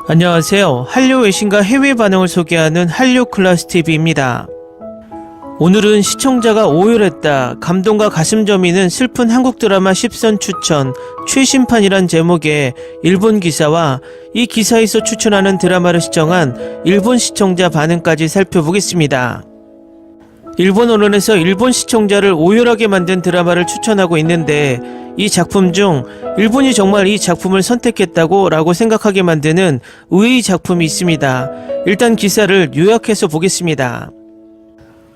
안녕하세요. 한류 외신과 해외 반응을 소개하는 한류클라스TV입니다. 오늘은 시청자가 오열했다. 감동과 가슴 저미는 슬픈 한국 드라마 10선 추천 최신판이란 제목의 일본 기사와 이 기사에서 추천하는 드라마를 시청한 일본 시청자 반응까지 살펴보겠습니다. 일본 언론에서 일본 시청자를 오열하게 만든 드라마를 추천하고 있는데 이 작품 중 일본이 정말 이 작품을 선택했다고 라고 생각하게 만드는 의외의 작품이 있습니다. 일단 기사를 요약해서 보겠습니다.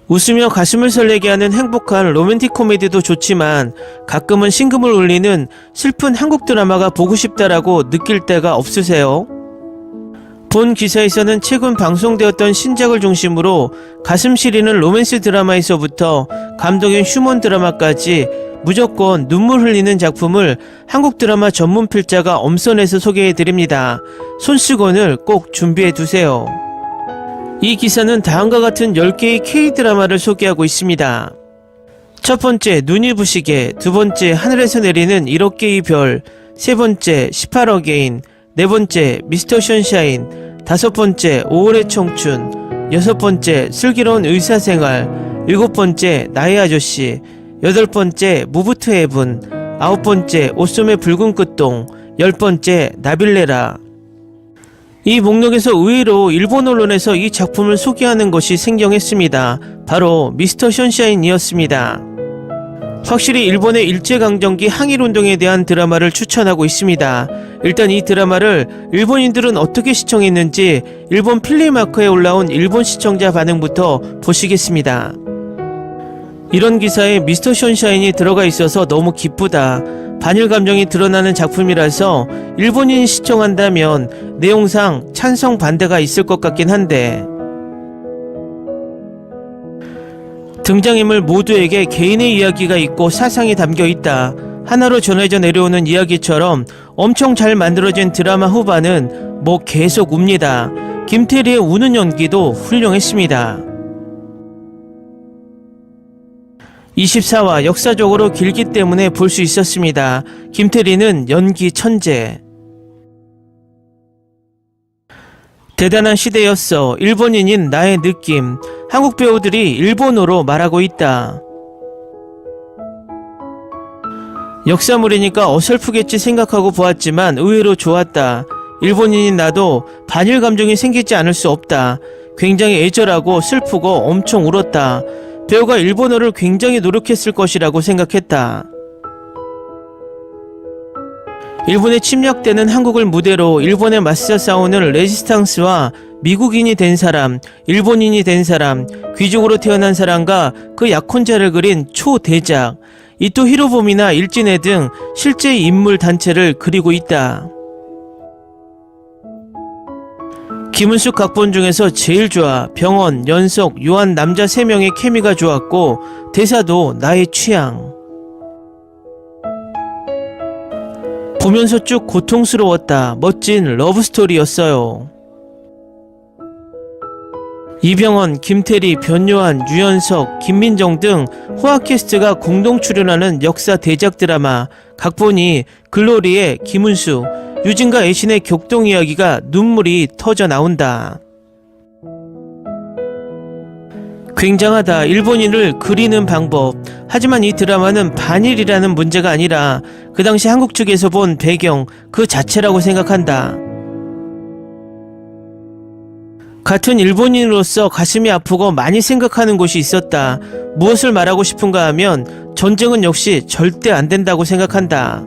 웃으며 가슴을 설레게 하는 행복한 로맨틱 코미디도 좋지만 가끔은 심금을 울리는 슬픈 한국 드라마가 보고 싶다라고 느낄 때가 없으세요? 본 기사에서는 최근 방송되었던 신작을 중심으로 가슴 시리는 로맨스 드라마에서부터 감동의 휴먼 드라마까지 무조건 눈물 흘리는 작품을 한국 드라마 전문 필자가 엄선해서 소개해드립니다. 손수건을 꼭 준비해두세요. 이 기사는 다음과 같은 10개의 K-드라마를 소개하고 있습니다. 첫 번째 눈이 부시게, 두 번째 하늘에서 내리는 1억 개의 별, 세 번째 18억 개인, 네 번째 미스터 션샤인, 다섯 번째 5월의 청춘, 여섯 번째 슬기로운 의사생활, 일곱 번째 나의 아저씨, 여덟 번째 무브 투 헤븐, 아홉 번째 오쏘메 붉은 끝동, 열 번째 나빌레라. 이 목록에서 의외로 일본 언론에서 이 작품을 소개하는 것이 생경했습니다. 바로 미스터 션샤인이었습니다. 확실히 일본의 일제강점기 항일운동에 대한 드라마를 추천하고 있습니다. 일단 이 드라마를 일본인들은 어떻게 시청했는지 일본 필리마크에 올라온 일본 시청자 반응부터 보시겠습니다. 이런 기사에 미스터 션샤인이 들어가 있어서 너무 기쁘다. 반일 감정이 드러나는 작품이라서 일본인이 시청한다면 내용상 찬성 반대가 있을 것 같긴 한데 등장인물 모두에게 개인의 이야기가 있고 사상이 담겨 있다. 하나로 전해져 내려오는 이야기처럼 엄청 잘 만들어진 드라마 후반은 뭐 계속 웁니다. 김태리의 우는 연기도 훌륭했습니다. 24화 역사적으로 길기 때문에 볼 수 있었습니다. 김태리는 연기 천재. 대단한 시대였어. 일본인인 나의 느낌. 한국 배우들이 일본어로 말하고 있다. 역사물이니까 어설프겠지 생각하고 보았지만 의외로 좋았다. 일본인인 나도 반일 감정이 생기지 않을 수 없다. 굉장히 애절하고 슬프고 엄청 울었다. 배우가 일본어를 굉장히 노력했을 것이라고 생각했다. 일본에 침략되는 한국을 무대로 일본에 맞서 싸우는 레지스탕스와 미국인이 된 사람, 일본인이 된 사람, 귀족으로 태어난 사람과 그 약혼자를 그린 초대작, 이토 히로부미나 일진해 등 실제 인물 단체를 그리고 있다. 김은숙 각본 중에서 제일 좋아. 병원, 연석, 요한 남자 3명의 케미가 좋았고 대사도 나의 취향. 보면서 쭉 고통스러웠다. 멋진 러브스토리였어요. 이병헌, 김태리, 변요한, 유연석, 김민정 등 호화 캐스트가 공동 출연하는 역사 대작 드라마 각본이 글로리의 김은수, 유진과 애신의 격동 이야기가 눈물이 터져 나온다. 굉장하다. 일본인을 그리는 방법. 하지만 이 드라마는 반일이라는 문제가 아니라 그 당시 한국 측에서 본 배경 그 자체라고 생각한다. 같은 일본인으로서 가슴이 아프고 많이 생각하는 곳이 있었다. 무엇을 말하고 싶은가 하면 전쟁은 역시 절대 안 된다고 생각한다.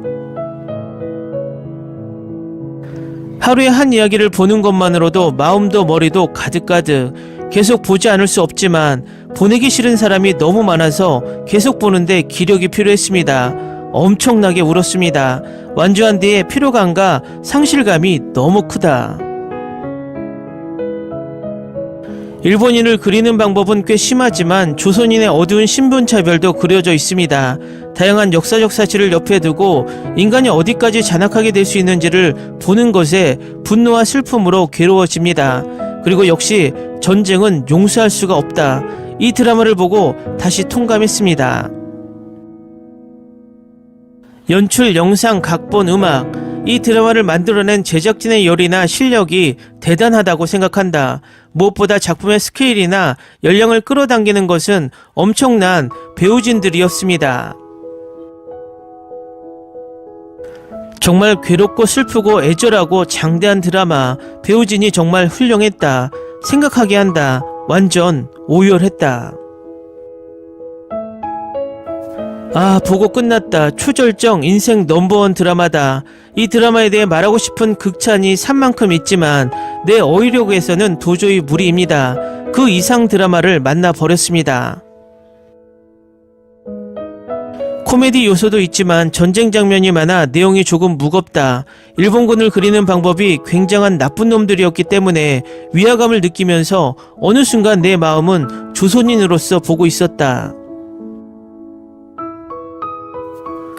하루에 한 이야기를 보는 것만으로도 마음도 머리도 가득가득. 계속 보지 않을 수 없지만 보내기 싫은 사람이 너무 많아서 계속 보는데 기력이 필요했습니다. 엄청나게 울었습니다. 완주한 뒤에 피로감과 상실감이 너무 크다. 일본인을 그리는 방법은 꽤 심하지만 조선인의 어두운 신분차별도 그려져 있습니다. 다양한 역사적 사실을 옆에 두고 인간이 어디까지 잔악하게 될 수 있는지를 보는 것에 분노와 슬픔으로 괴로워집니다. 그리고 역시 전쟁은 용서할 수가 없다. 이 드라마를 보고 다시 통감했습니다. 연출, 영상, 각본, 음악 이 드라마를 만들어낸 제작진의 열이나 실력이 대단하다고 생각한다. 무엇보다 작품의 스케일이나 열량을 끌어당기는 것은 엄청난 배우진들이었습니다. 정말 괴롭고 슬프고 애절하고 장대한 드라마, 배우진이 정말 훌륭했다. 생각하게 한다. 완전 오열했다. 아, 보고 끝났다. 초절정 인생 넘버원 드라마다. 이 드라마에 대해 말하고 싶은 극찬이 산만큼 있지만 내 어휘력에서는 도저히 무리입니다. 그 이상 드라마를 만나버렸습니다. 코미디 요소도 있지만 전쟁 장면이 많아 내용이 조금 무겁다. 일본군을 그리는 방법이 굉장한 나쁜 놈들이었기 때문에 위화감을 느끼면서 어느 순간 내 마음은 조선인으로서 보고 있었다.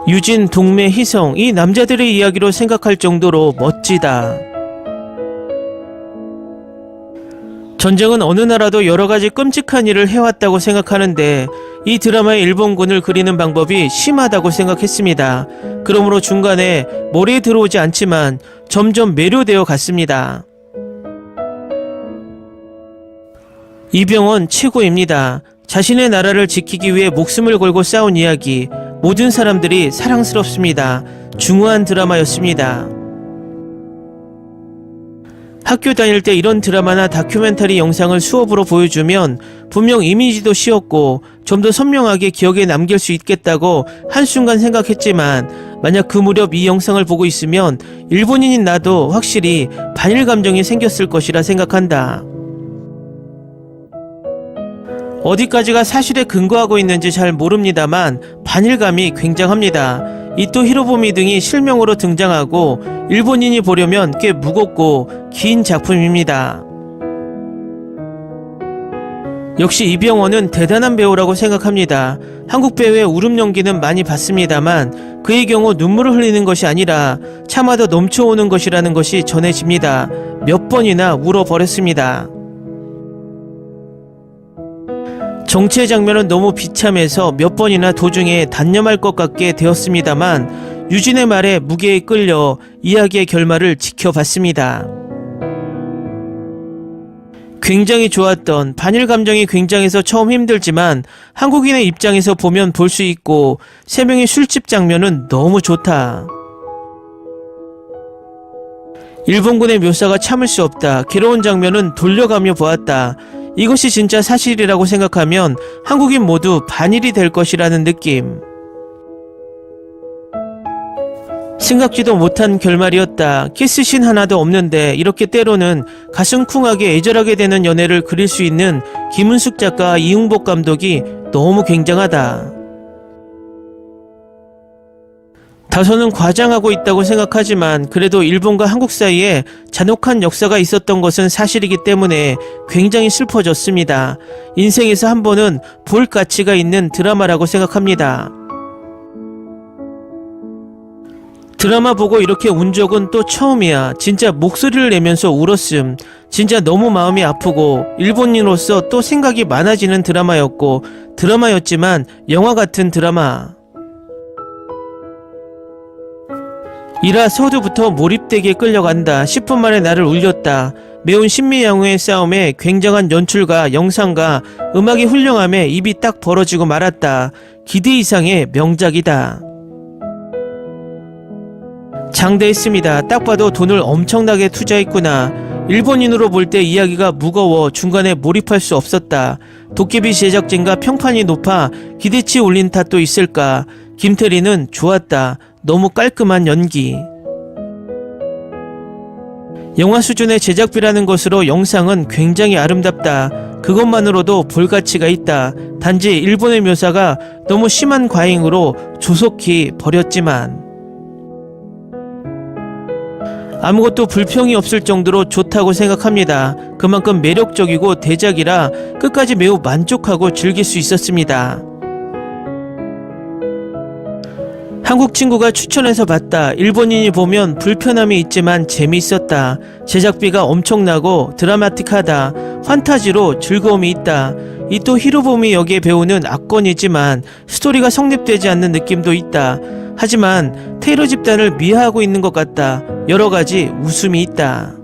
유진, 동매, 희성, 이 남자들의 이야기로 생각할 정도로 멋지다. 전쟁은 어느 나라도 여러가지 끔찍한 일을 해왔다고 생각하는데 이 드라마의 일본군을 그리는 방법이 심하다고 생각했습니다. 그러므로 중간에 머리에 들어오지 않지만 점점 매료되어 갔습니다. 이병헌 최고입니다. 자신의 나라를 지키기 위해 목숨을 걸고 싸운 이야기, 모든 사람들이 사랑스럽습니다. 중후한 드라마였습니다. 학교 다닐 때 이런 드라마나 다큐멘터리 영상을 수업으로 보여주면 분명 이미지도 쉬웠고 좀 더 선명하게 기억에 남길 수 있겠다고 한순간 생각했지만 만약 그 무렵 이 영상을 보고 있으면 일본인인 나도 확실히 반일 감정이 생겼을 것이라 생각한다. 어디까지가 사실에 근거하고 있는지 잘 모릅니다만 반일감이 굉장합니다. 이토 히로부미 등이 실명으로 등장하고 일본인이 보려면 꽤 무겁고 긴 작품입니다. 역시 이병헌은 대단한 배우라고 생각합니다. 한국 배우의 울음 연기는 많이 봤습니다만 그의 경우 눈물을 흘리는 것이 아니라 차마다 넘쳐오는 것이라는 것이 전해집니다. 몇 번이나 울어버렸습니다. 정치의 장면은 너무 비참해서 몇 번이나 도중에 단념할 것 같게 되었습니다만 유진의 말에 무게에 끌려 이야기의 결말을 지켜봤습니다. 굉장히 좋았던 반일 감정이 굉장해서 처음 힘들지만 한국인의 입장에서 보면 볼 수 있고 세 명의 술집 장면은 너무 좋다. 일본군의 묘사가 참을 수 없다. 괴로운 장면은 돌려가며 보았다. 이것이 진짜 사실이라고 생각하면 한국인 모두 반일이 될 것이라는 느낌. 생각지도 못한 결말이었다. 키스씬 하나도 없는데 이렇게 때로는 가슴 쿵하게 애절하게 되는 연애를 그릴 수 있는 김은숙 작가와 이응복 감독이 너무 굉장하다. 다소는 과장하고 있다고 생각하지만 그래도 일본과 한국 사이에 잔혹한 역사가 있었던 것은 사실이기 때문에 굉장히 슬퍼졌습니다. 인생에서 한 번은 볼 가치가 있는 드라마라고 생각합니다. 드라마 보고 이렇게 운 적은 또 처음이야. 진짜 목소리를 내면서 울었음. 진짜 너무 마음이 아프고 일본인으로서 또 생각이 많아지는 드라마였지만 영화 같은 드라마. 이라 서두부터 몰입되게 끌려간다. 10분 만에 나를 울렸다. 매운 신미양후의 싸움에 굉장한 연출과 영상과 음악이 훌륭함에 입이 딱 벌어지고 말았다. 기대 이상의 명작이다. 장대했습니다. 딱 봐도 돈을 엄청나게 투자했구나. 일본인으로 볼 때 이야기가 무거워 중간에 몰입할 수 없었다. 도깨비 제작진과 평판이 높아 기대치 올린 탓도 있을까. 김태리는 좋았다. 너무 깔끔한 연기. 영화 수준의 제작비라는 것으로 영상은 굉장히 아름답다. 그것만으로도 볼가치가 있다. 단지 일본의 묘사가 너무 심한 과잉으로 조속히 버렸지만 아무것도 불평이 없을 정도로 좋다고 생각합니다. 그만큼 매력적이고 대작이라 끝까지 매우 만족하고 즐길 수 있었습니다. 한국 친구가 추천해서 봤다. 일본인이 보면 불편함이 있지만 재미있었다. 제작비가 엄청나고 드라마틱하다. 판타지로 즐거움이 있다. 이토 히로부미 역의 배우는 악권이지만 스토리가 성립되지 않는 느낌도 있다. 하지만 테일러 집단을 미화하고 있는 것 같다. 여러 가지 웃음이 있다.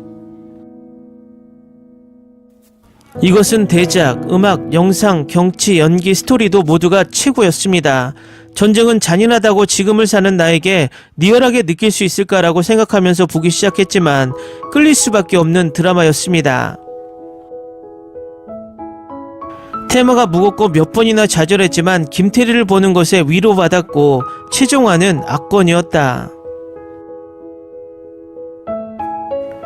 이것은 대작, 음악, 영상, 경치, 연기, 스토리도 모두가 최고였습니다. 전쟁은 잔인하다고 지금을 사는 나에게 리얼하게 느낄 수 있을까라고 생각하면서 보기 시작했지만 끌릴 수밖에 없는 드라마였습니다. 테마가 무겁고 몇 번이나 좌절했지만 김태리를 보는 것에 위로받았고 최종화는 압권이었다.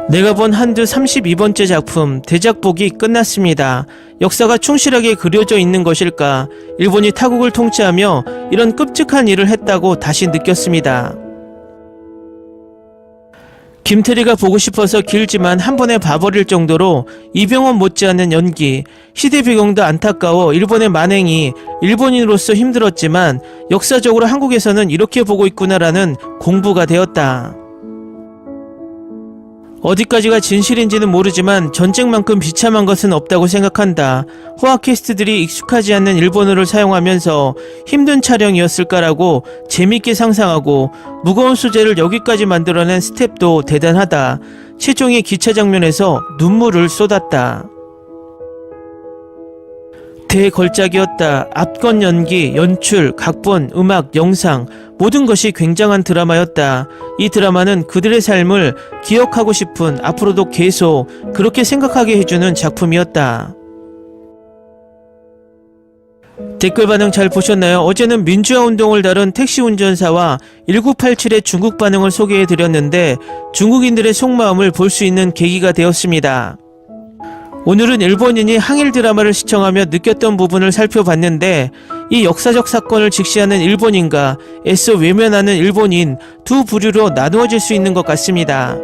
내가 본 한두 32번째 작품 대작복이 끝났습니다. 역사가 충실하게 그려져 있는 것일까? 일본이 타국을 통치하며 이런 끔찍한 일을 했다고 다시 느꼈습니다. 김태리가 보고 싶어서 길지만 한 번에 봐버릴 정도로 이병헌 못지않은 연기, 시대 배경도 안타까워 일본의 만행이 일본인으로서 힘들었지만 역사적으로 한국에서는 이렇게 보고 있구나라는 공부가 되었다. 어디까지가 진실인지는 모르지만 전쟁만큼 비참한 것은 없다고 생각한다. 호화 캐스트들이 익숙하지 않는 일본어를 사용하면서 힘든 촬영이었을까라고 재밌게 상상하고 무거운 소재를 여기까지 만들어낸 스텝도 대단하다. 최종의 기차 장면에서 눈물을 쏟았다. 대걸작이었다. 압권 연기, 연출, 각본, 음악, 영상 모든 것이 굉장한 드라마였다. 이 드라마는 그들의 삶을 기억하고 싶은, 앞으로도 계속 그렇게 생각하게 해주는 작품이었다. 댓글 반응 잘 보셨나요? 어제는 민주화 운동을 다룬 택시 운전사와 1987의 중국 반응을 소개해드렸는데 중국인들의 속마음을 볼 수 있는 계기가 되었습니다. 오늘은 일본인이 항일 드라마를 시청하며 느꼈던 부분을 살펴봤는데 이 역사적 사건을 직시하는 일본인과 애써 외면하는 일본인 두 부류로 나누어질 수 있는 것 같습니다.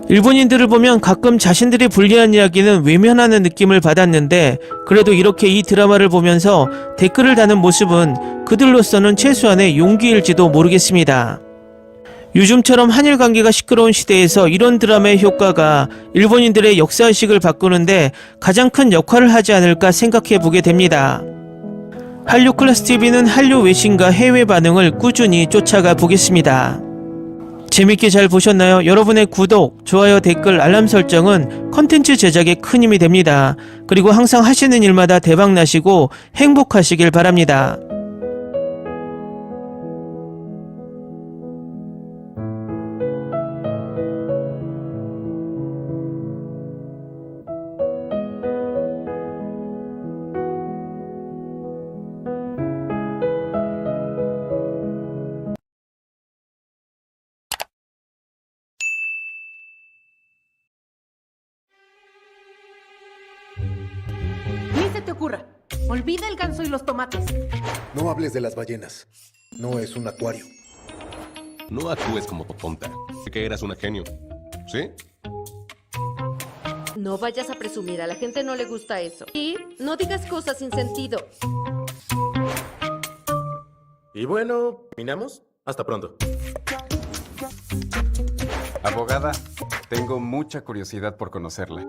일본인들을 보면 가끔 자신들이 불리한 이야기는 외면하는 느낌을 받았는데 그래도 이렇게 이 드라마를 보면서 댓글을 다는 모습은 그들로서는 최소한의 용기일지도 모르겠습니다. 요즘처럼 한일 관계가 시끄러운 시대에서 이런 드라마의 효과가 일본인들의 역사의식을 바꾸는데 가장 큰 역할을 하지 않을까 생각해보게 됩니다. 한류 클래스 TV는 한류 외신과 해외 반응을 꾸준히 쫓아가 보겠습니다. 재밌게 잘 보셨나요? 여러분의 구독, 좋아요, 댓글, 알람 설정은 컨텐츠 제작에 큰 힘이 됩니다. 그리고 항상 하시는 일마다 대박 나시고 행복하시길 바랍니다. Ni se te ocurra. Olvida el ganso y los tomates. No hables de las ballenas. No es un acuario. No actúes como tonta. Que eras una genio. ¿Sí? No vayas a presumir, a la gente no le gusta eso. Y no digas cosas sin sentido. Y bueno, ¿terminamos? Hasta pronto. Abogada, tengo mucha curiosidad por conocerla.